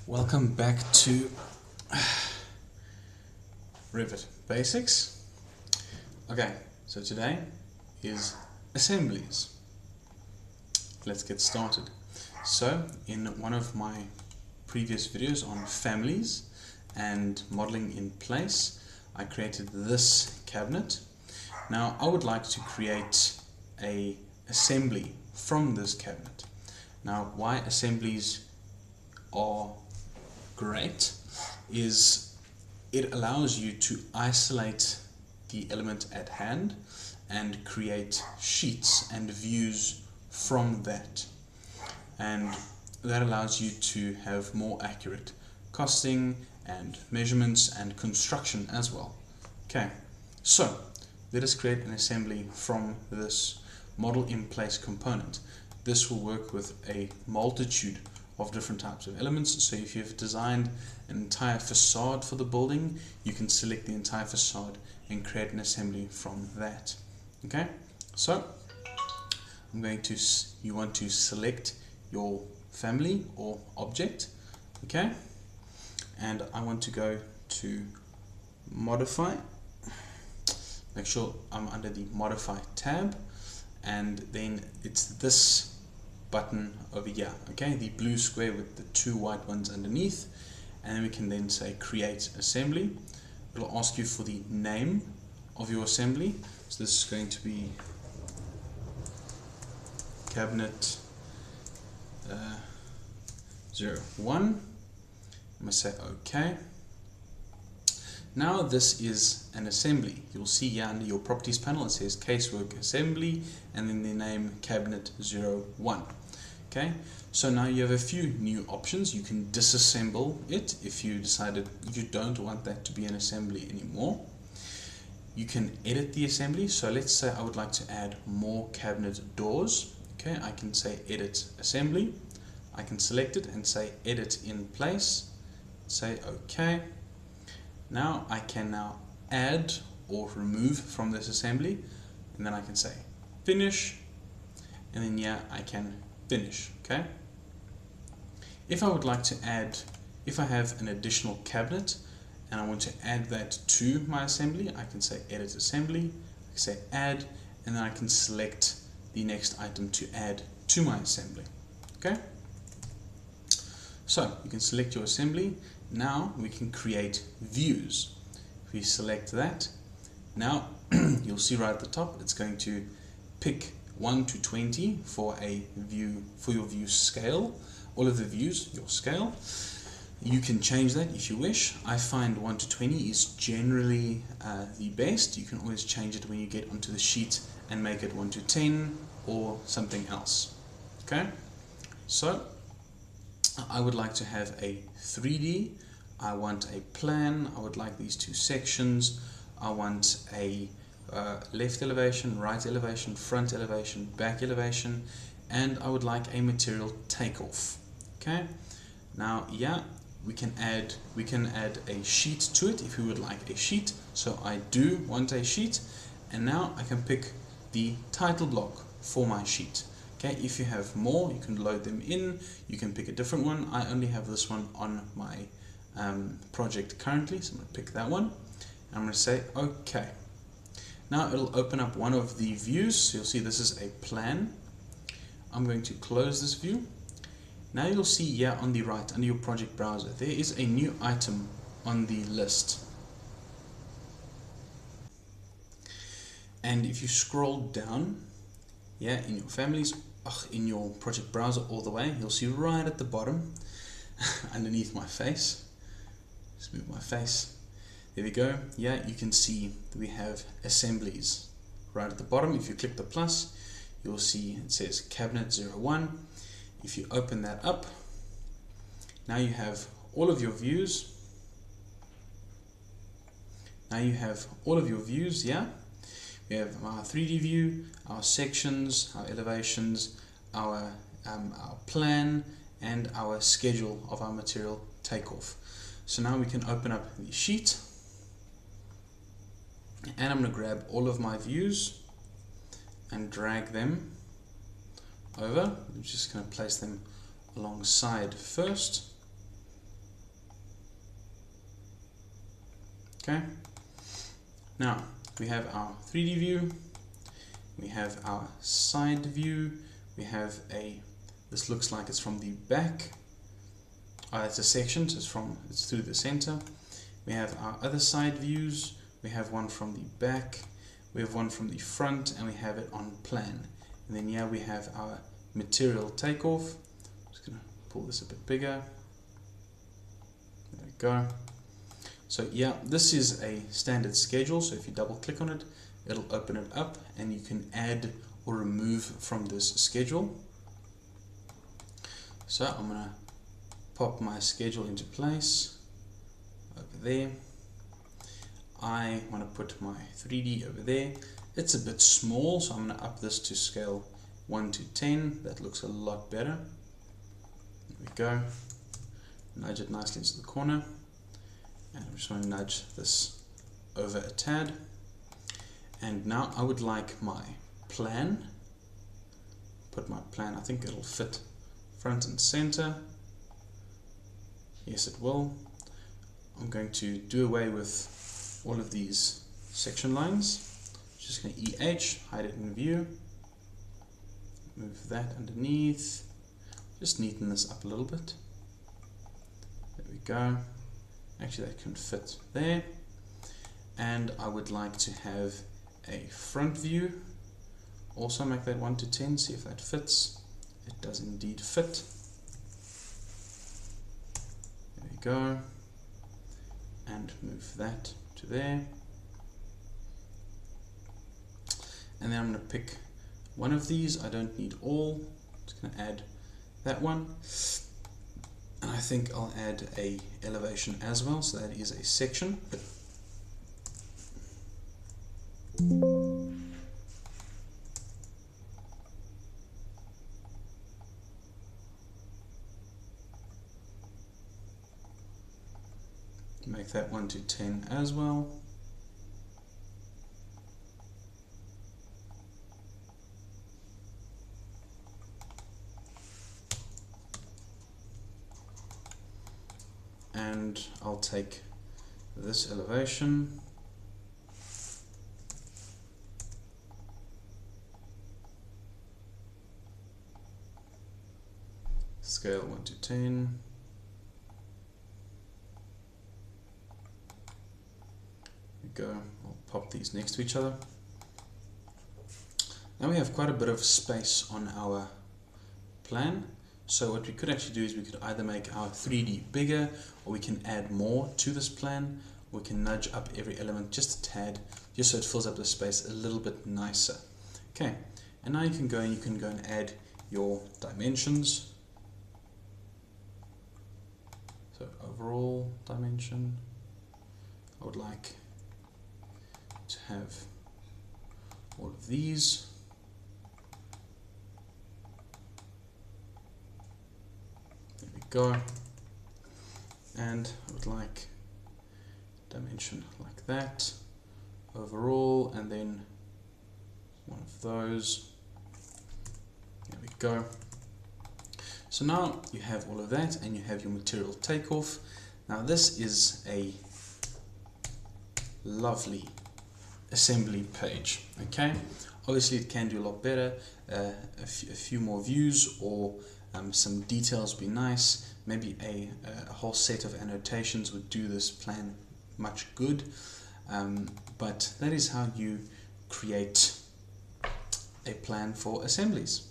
Welcome back to Revit Basics. Okay, so today is Assemblies. Let's get started. So, in one of my previous videos on families and modeling in place, I created this cabinet. Now, I would like to create an assembly from this cabinet. Now, why assemblies are great is it allows you to isolate the element at hand and create sheets and views from that, and that allows you to have more accurate costing and measurements and construction as well. Okay, so let us create an assembly from this model in place component. This will work with a multitude of different types of elements. So if you've designed an entire facade for the building, you can select the entire facade and create an assembly from that. Okay, so you want to select your family or object. Okay, and I want to go to modify. Make sure I'm under the modify tab, and then it's this button over here, okay, the blue square with the two white ones underneath, and then we can then say create assembly. It'll ask you for the name of your assembly, so this is going to be cabinet 01. I'm going to say OK. Now this is an assembly. You'll see here under your properties panel it says casework assembly and then the name cabinet 01. Okay, so now you have a few new options. You can disassemble it if you decided you don't want that to be an assembly anymore. You can edit the assembly. So let's say I would like to add more cabinet doors. Okay, I can say edit assembly. I can select it and say edit in place. Say OK. Now I can now add or remove from this assembly, and then I can say finish, and then yeah, I can finish. Okay, if I would like to add, if I have an additional cabinet and I want to add that to my assembly, I can say edit assembly, I can say add, and then I can select the next item to add to my assembly. Okay, so you can select your assembly. Now we can create views. If we select that, now you'll see right at the top it's going to pick 1 to 20 for a view, for your view scale. All of the views, your scale. You can change that if you wish. I find 1 to 20 is generally the best. You can always change it when you get onto the sheet and make it 1 to 10 or something else. Okay, so I would like to have a 3D, I want a plan, I would like these two sections, I want a left elevation, right elevation, front elevation, back elevation, and I would like a material takeoff. Okay, now yeah, we can add a sheet to it if we would like a sheet. So I do want a sheet, and now I can pick the title block for my sheet. Okay, if you have more, you can load them in, you can pick a different one. I only have this one on my project currently, so I'm going to pick that one. I'm going to say OK. Now it'll open up one of the views, so you'll see this is a plan. I'm going to close this view. Now you'll see here on the right, under your project browser, there is a new item on the list. And if you scroll down, yeah, in your families, in your project browser all the way, you'll see right at the bottom, underneath my face, just move my face, there we go, yeah, you can see that we have assemblies right at the bottom. If you click the plus, you'll see it says cabinet 01. If you open that up, now you have all of your views. Now you have all of your views, yeah. We have our 3D view, our sections, our elevations, our plan, and our schedule of our material takeoff. So now we can open up the sheet, and I'm going to grab all of my views and drag them over. I'm just going to place them alongside first. Okay, now we have our 3D view, we have our side view, we have this looks like it's from the back, it's a section, so it's through the center. We have our other side views, we have one from the back, we have one from the front, and we have it on plan. And then here we have our material takeoff. I'm just going to pull this a bit bigger. There we go. So yeah, this is a standard schedule, so if you double click on it, it'll open it up and you can add or remove from this schedule. So I'm going to pop my schedule into place over there. I want to put my 3D over there. It's a bit small, so I'm going to up this to scale 1 to 10. That looks a lot better. There we go. Nudge it nicely into the corner. And I'm just going to nudge this over a tad. And now I would like my plan. Put my plan, I think it'll fit front and center. Yes, it will. I'm going to do away with all of these section lines. Just going to EH, hide it in view. Move that underneath. Just neaten this up a little bit. There we go. Actually, that can fit there. And I would like to have a front view. Also make that 1 to 10, see if that fits. It does indeed fit. There we go. And move that to there. And then I'm going to pick one of these. I don't need all. I'm just going to add that one. And I think I'll add a elevation as well, so that is a section. Make that 1 to 10 as well. And I'll take this elevation, scale 1 to 10, there we go. I'll pop these next to each other. Now we have quite a bit of space on our plan. So what we could actually do is we could either make our 3D bigger, or we can add more to this plan. We can nudge up every element just a tad, just so it fills up the space a little bit nicer. Okay, and now you can go and add your dimensions. So overall dimension, I would like to have all of these. Go, and I would like dimension like that overall, and then one of those. There we go. So now you have all of that, and you have your material takeoff. Now this is a lovely assembly page. Okay, obviously it can do a lot better. A few more views, or some details would be nice. Maybe a whole set of annotations would do this plan much good. But that is how you create a plan for assemblies.